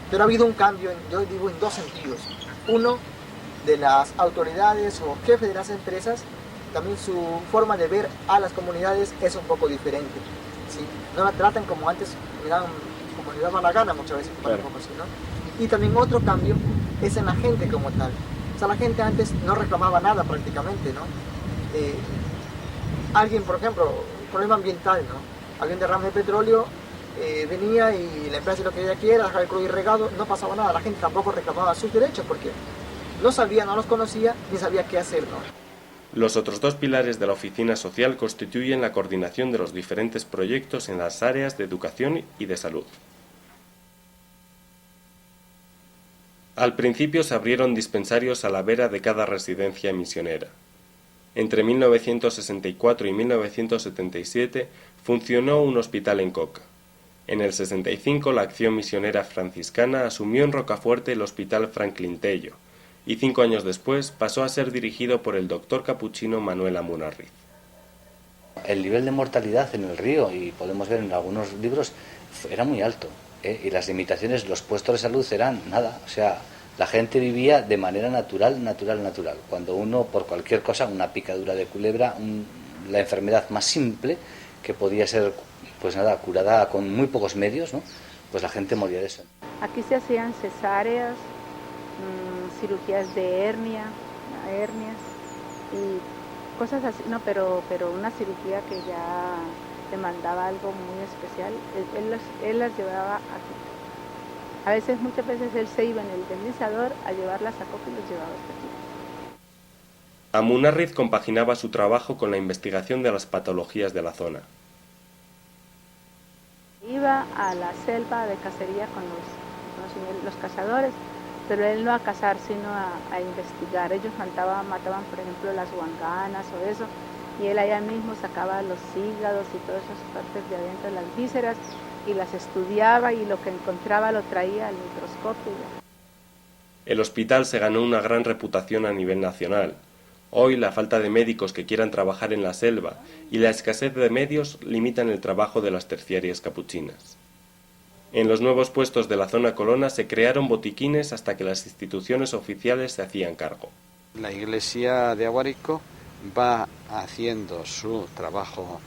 Pero ha habido un cambio, yo digo, en 2 sentidos. Uno, de las autoridades o jefes de las empresas, también su forma de ver a las comunidades es un poco diferente, ¿sí? No la tratan como antes, como le daban la gana muchas veces, claro. Un poco así, ¿no? Y también otro cambio es en la gente como tal. O sea, la gente antes no reclamaba nada prácticamente, ¿no? Alguien, por ejemplo, problema ambiental, ¿no? Alguien derrame de petróleo, venía y la empresa lo que ella quiera, dejar el crudo irrigado, no pasaba nada. La gente tampoco reclamaba sus derechos porque no sabía, no los conocía, ni sabía qué hacer, ¿no? Los otros dos pilares de la oficina social constituyen la coordinación de los diferentes proyectos en las áreas de educación y de salud. Al principio se abrieron dispensarios a la vera de cada residencia misionera. Entre 1964 y 1977 funcionó un hospital en Coca. En el 65 la Acción Misionera Franciscana asumió en Rocafuerte el Hospital Franklin Tello, y 5 años después pasó a ser dirigido por el doctor capuchino Manuel Amunarriz. El nivel de mortalidad en el río, y podemos ver en algunos libros, era muy alto, y las limitaciones, los puestos de salud eran nada, o sea, la gente vivía de manera natural. Cuando uno, por cualquier cosa, una picadura de culebra, la enfermedad más simple, que podía ser, pues nada, curada con muy pocos medios, ¿no? Pues la gente moría de eso. Aquí se hacían cesáreas, cirugías de hernias y cosas así, no, pero una cirugía que ya demandaba algo muy especial, él las llevaba aquí. A veces, muchas veces él se iba en el deslizador a llevarlas a Coca y los llevaba hasta aquí. Amunarriz compaginaba su trabajo con la investigación de las patologías de la zona. Iba a la selva de cacería con los cazadores, pero él no a cazar, sino a investigar. Ellos mataban, por ejemplo, las huanganas o eso, y él allá mismo sacaba los hígados y todas esas partes de adentro, las vísceras, y las estudiaba, y lo que encontraba lo traía al microscopio. El hospital se ganó una gran reputación a nivel nacional. Hoy la falta de médicos que quieran trabajar en la selva y la escasez de medios limitan el trabajo de las terciarias capuchinas. En los nuevos puestos de la zona Colona se crearon botiquines hasta que las instituciones oficiales se hacían cargo. La iglesia de Aguarico va haciendo su trabajo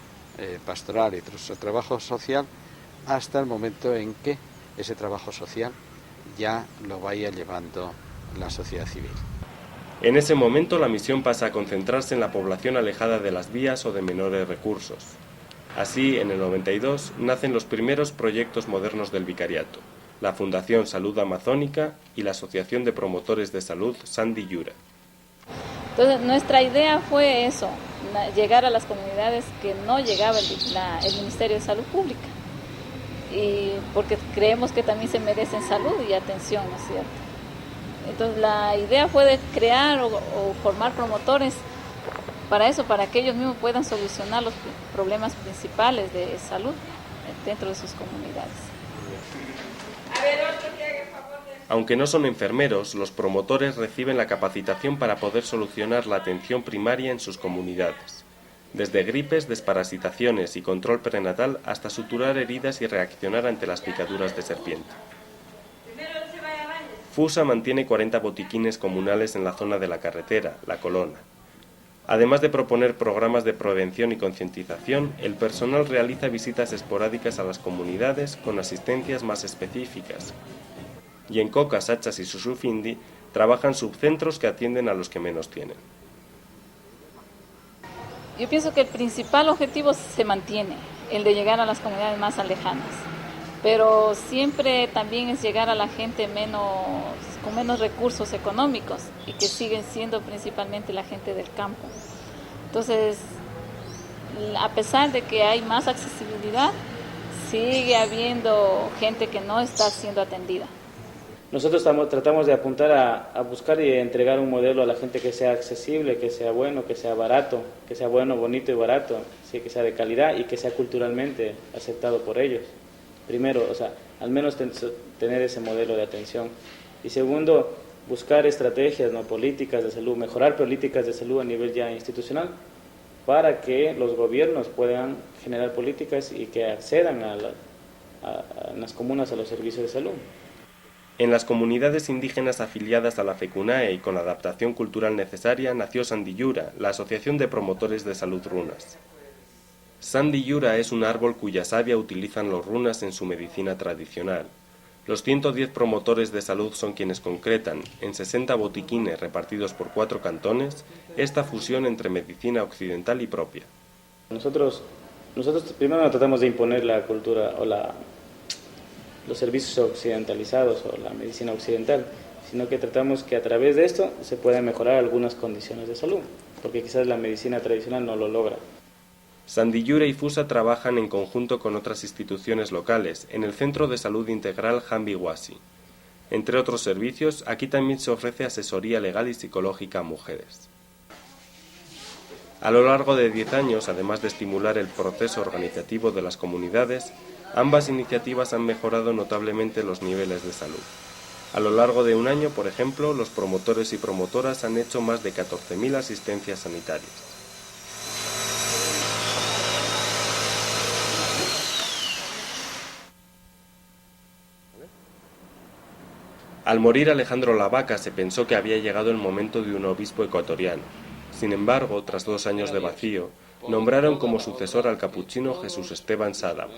pastoral y su trabajo social hasta el momento en que ese trabajo social ya lo vaya llevando la sociedad civil. En ese momento la misión pasa a concentrarse en la población alejada de las vías o de menores recursos. Así, en el 92, nacen los primeros proyectos modernos del vicariato, la Fundación Salud Amazónica y la Asociación de Promotores de Salud Sandy Yura. Entonces, nuestra idea fue eso, llegar a las comunidades que no llegaba el Ministerio de Salud Pública, y porque creemos que también se merecen salud y atención, ¿no es cierto? Entonces, la idea fue de crear o formar promotores para eso, para que ellos mismos puedan solucionar los problemas principales de salud dentro de sus comunidades. Aunque no son enfermeros, los promotores reciben la capacitación para poder solucionar la atención primaria en sus comunidades, desde gripes, desparasitaciones y control prenatal hasta suturar heridas y reaccionar ante las picaduras de serpiente. FUSA mantiene 40 botiquines comunales en la zona de la carretera, La Colona. Además de proponer programas de prevención y concientización, el personal realiza visitas esporádicas a las comunidades con asistencias más específicas. Y en Coca, Sachas y Susufindi trabajan subcentros que atienden a los que menos tienen. Yo pienso que el principal objetivo se mantiene, el de llegar a las comunidades más alejanas, pero siempre también es llegar a la gente con menos recursos económicos y que siguen siendo principalmente la gente del campo. Entonces, a pesar de que hay más accesibilidad, sigue habiendo gente que no está siendo atendida. Nosotros tratamos de apuntar a buscar y entregar un modelo a la gente que sea accesible, que sea bueno, que sea barato, que sea bueno, bonito y barato, sí, que sea de calidad y que sea culturalmente aceptado por ellos. Primero, o sea, al menos tener ese modelo de atención. Y segundo, buscar estrategias, ¿no?, políticas de salud, mejorar políticas de salud a nivel ya institucional para que los gobiernos puedan generar políticas y que accedan a las comunas a los servicios de salud. En las comunidades indígenas afiliadas a la FECUNAE y con la adaptación cultural necesaria nació Sandy Yura, la Asociación de Promotores de Salud Runas. Sandy Yura es un árbol cuya savia utilizan los runas en su medicina tradicional. Los 110 promotores de salud son quienes concretan, en 60 botiquines repartidos por 4 cantones, esta fusión entre medicina occidental y propia. Nosotros primero tratamos de imponer la cultura o los servicios occidentalizados o la medicina occidental, sino que tratamos que a través de esto se puedan mejorar algunas condiciones de salud, porque quizás la medicina tradicional no lo logra. Sandiyure y Fusa trabajan en conjunto con otras instituciones locales en el Centro de Salud Integral Jambi Wasi. Entre otros servicios, aquí también se ofrece asesoría legal y psicológica a mujeres. A lo largo de 10 años, además de estimular el proceso organizativo de las comunidades, ambas iniciativas han mejorado notablemente los niveles de salud. A lo largo de un año, por ejemplo, los promotores y promotoras han hecho más de 14.000 asistencias sanitarias. Al morir Alejandro Lavaca se pensó que había llegado el momento de un obispo ecuatoriano. Sin embargo, tras 2 años de vacío, nombraron como sucesor al capuchino Jesús Esteban Sádava.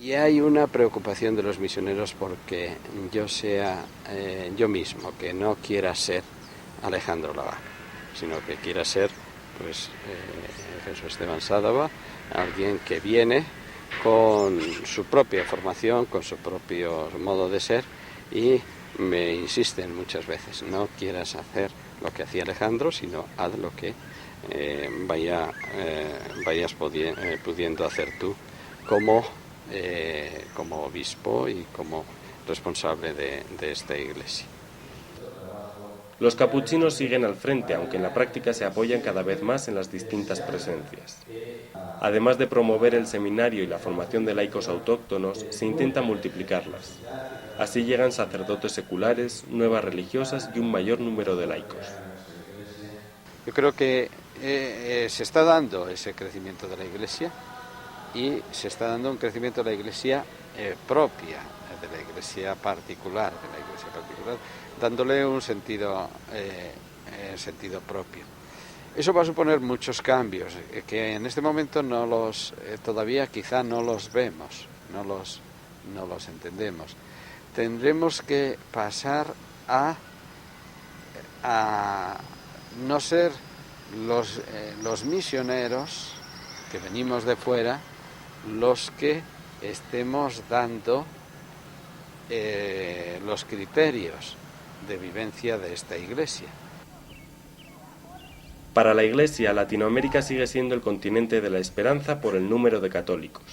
Y hay una preocupación de los misioneros porque yo sea yo mismo, que no quiera ser Alejandro Lavaca, sino que quiera ser Jesús Esteban Sádava, alguien que viene con su propia formación, con su propio modo de ser, y me insisten muchas veces, no quieras hacer lo que hacía Alejandro, sino haz lo que vayas pudiendo hacer tú como obispo y como responsable de esta iglesia. Los capuchinos siguen al frente, aunque en la práctica se apoyan cada vez más en las distintas presencias. Además de promover el seminario y la formación de laicos autóctonos, se intenta multiplicarlas. Así llegan sacerdotes seculares, nuevas religiosas y un mayor número de laicos. Yo creo que se está dando ese crecimiento de la Iglesia y se está dando un crecimiento de la Iglesia propia, de la Iglesia particular, dándole un sentido propio. Eso va a suponer muchos cambios que en este momento todavía quizá no los vemos, no los entendemos. Tendremos que pasar a no ser los misioneros que venimos de fuera los que estemos dando los criterios de vivencia de esta iglesia. Para la Iglesia, Latinoamérica sigue siendo el continente de la esperanza por el número de católicos.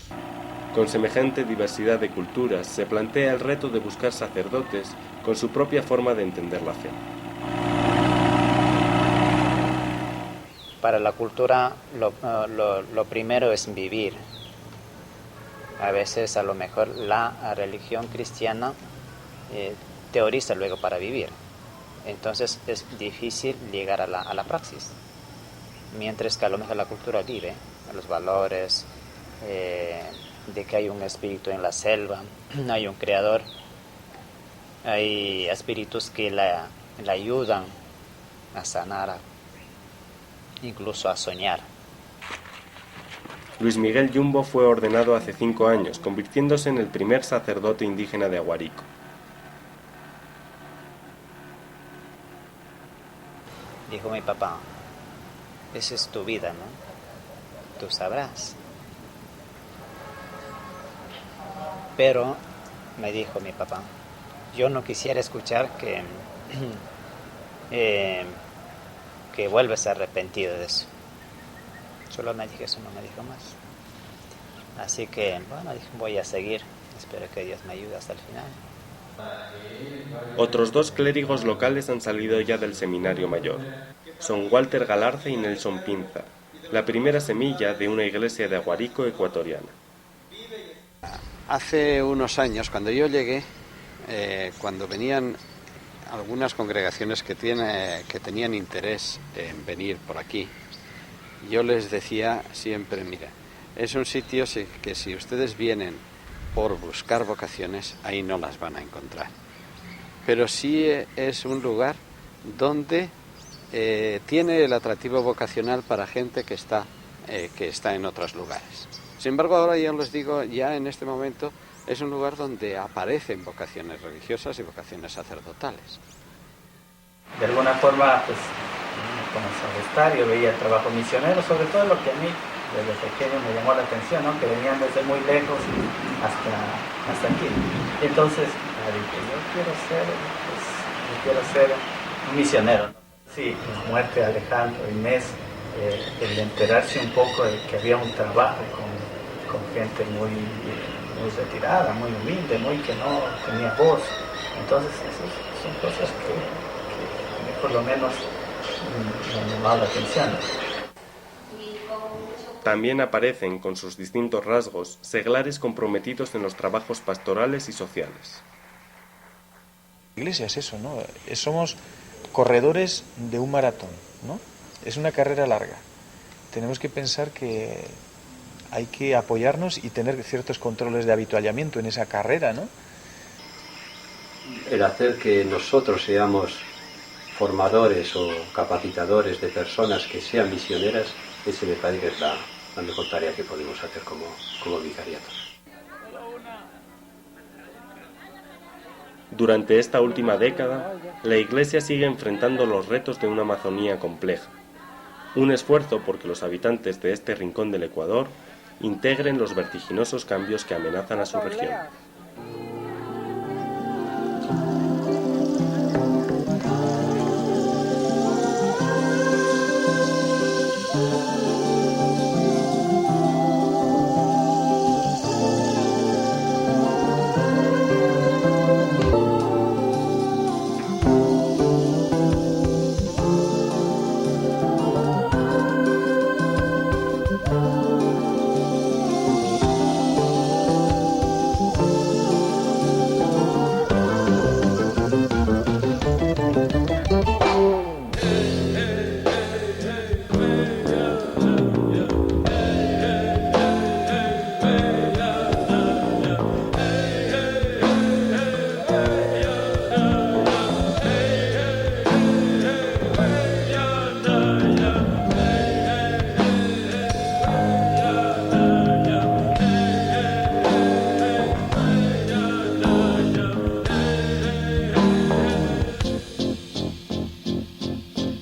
Con semejante diversidad de culturas, se plantea el reto de buscar sacerdotes con su propia forma de entender la fe. Para la cultura, lo primero es vivir. A veces, a lo mejor, la religión cristiana teoriza luego para vivir. Entonces, es difícil llegar a la praxis. Mientras que a lo mejor la cultura vive, los valores, de que hay un espíritu en la selva, hay un creador, hay espíritus que la ayudan a sanar, incluso a soñar. Luis Miguel Yumbo fue ordenado hace 5 años, convirtiéndose en el primer sacerdote indígena de Aguarico. Dijo mi papá, esa es tu vida, ¿no? Tú sabrás. Pero, me dijo mi papá, yo no quisiera escuchar que vuelves arrepentido de eso. Solo me dije eso, no me dijo más. Así que, bueno, voy a seguir. Espero que Dios me ayude hasta el final. Otros 2 clérigos locales han salido ya del seminario mayor. Son Walter Galarza y Nelson Pinza, la primera semilla de una iglesia de Aguarico ecuatoriana. Hace unos años, cuando yo llegué, cuando venían algunas congregaciones que tenían interés en venir por aquí, yo les decía siempre, mira, es un sitio que si ustedes vienen por buscar vocaciones, ahí no las van a encontrar. Pero sí es un lugar donde tiene el atractivo vocacional para gente que está en otros lugares. Sin embargo, ahora ya les digo, ya en este momento es un lugar donde aparecen vocaciones religiosas y vocaciones sacerdotales. De alguna forma, pues, como sagestario veía el trabajo misionero, sobre todo lo que a mí desde pequeño me llamó la atención, ¿no? Que venían desde muy lejos hasta aquí. Entonces, dije, yo quiero ser yo quiero ser un misionero. Sí, la muerte de Alejandro, Inés, el enterarse un poco de que había un trabajo con gente muy retirada, muy humilde, que no tenía voz. Entonces esas son cosas que por lo menos me han llamado la atención. También aparecen, con sus distintos rasgos, seglares comprometidos en los trabajos pastorales y sociales. La Iglesia es eso, ¿no? Somos corredores de un maratón, ¿no? Es una carrera larga. Tenemos que pensar que hay que apoyarnos y tener ciertos controles de habituallamiento en esa carrera, ¿no? El hacer que nosotros seamos formadores o capacitadores de personas que sean misioneras, ese me parece que es la mejor tarea que podemos hacer como vicariato. Durante esta última década, la Iglesia sigue enfrentando los retos de una Amazonía compleja. Un esfuerzo porque los habitantes de este rincón del Ecuador integren los vertiginosos cambios que amenazan a su región.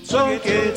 Son que